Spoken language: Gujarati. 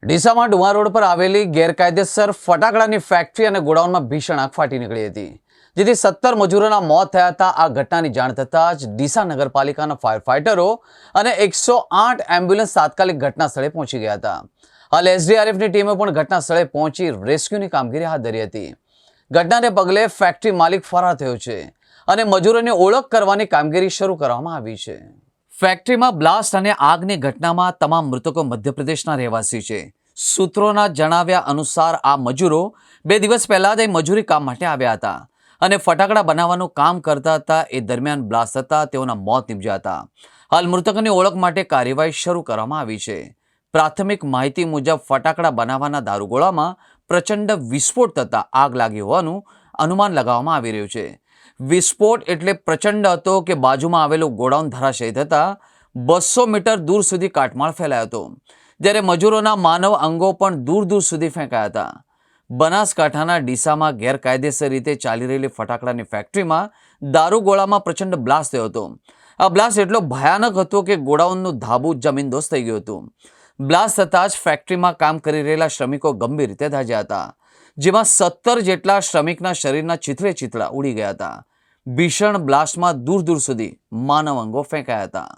ડીસામાં ડુમા રોડ પર આવેલી ગેરકાયદેસર ફટાકડાની ફેક્ટરી અને ગોડાઉનમાં ભીષણ આગ ફાટી નીકળી હતી, જેથી 17 મજૂરોના મોત થયા હતા। આ ઘટનાની જાણ થતાં જ ડીસા નગરપાલિકાના ફાયર ફાઇટરો અને 108 એમ્બ્યુલન્સ તાત્કાલિક ઘટના સ્થળે પહોંચી ગયા હતા। હાલ એસડીઆરએફની ટીમે પણ ઘટના સ્થળે પહોંચી રેસ્ક્યુની કામગીરી હાથ ધરી હતી। ઘટનાને પગલે ફેક્ટરી માલિક ફરાર થયો છે અને મજૂરોની ઓળખ કરવાની કામગીરી શરૂ કરવામાં આવી છે। ફેક્ટરીમાં બ્લાસ્ટ અને આગની ઘટનામાં તમામ મૃતકો મધ્યપ્રદેશના રહેવાસી છે। સૂત્રોના જણાવ્યા અનુસાર આ મજૂરો 2 દિવસ પહેલા જ મજૂરી કામ માટે આવ્યા હતા અને ફટાકડા બનાવવાનું કામ કરતા હતા। એ દરમિયાન બ્લાસ્ટ થતાં તેઓના મોત નીપજ્યા હતા। હાલ મૃતકોની ઓળખ માટે કાર્યવાહી શરૂ કરવામાં આવી છે। પ્રાથમિક માહિતી મુજબ ફટાકડા બનાવવાના દારૂગોળામાં પ્રચંડ વિસ્ફોટ થતાં આગ લાગી હોવાનું અનુમાન લગાવવામાં આવી રહ્યું છે। વિસ્ફોટ એટલે પ્રચંડ હતો કે બાજુમાં આવેલું ગોડાઉન ધરાશયી થતાં 200 મીટર દૂર સુધી કાટમાળ ફેલાયો હતો, જ્યારે મજૂરોના માનવ અંગો પણ દૂર દૂર સુધી ફેંકાયા હતા। બનાસકાંઠાના ડીસામાં ગેરકાયદેસર રીતે ચાલી રહેલી ફટાકડાની ફેક્ટરીમાં દારૂગોળામાં પ્રચંડ બ્લાસ્ટ થયો હતો। આ બ્લાસ્ટ એટલો ભયાનક હતો કે ગોડાઉનનું ધાબુ જમીનદોસ્ત થઈ ગયું હતું। બ્લાસ્ટ થતાં જ ફેક્ટરીમાં કામ કરી રહેલા શ્રમિકો ગંભીર રીતે દાઝ્યા હતા, જેમાં 17 જેટલા શ્રમિકના શરીરના ચીથડે ચીથડા ઉડી ગયા હતા। ભીષણ બ્લાસ્ટમાં દૂર દૂર સુધી માનવ અંગો ફેંકાયા હતા।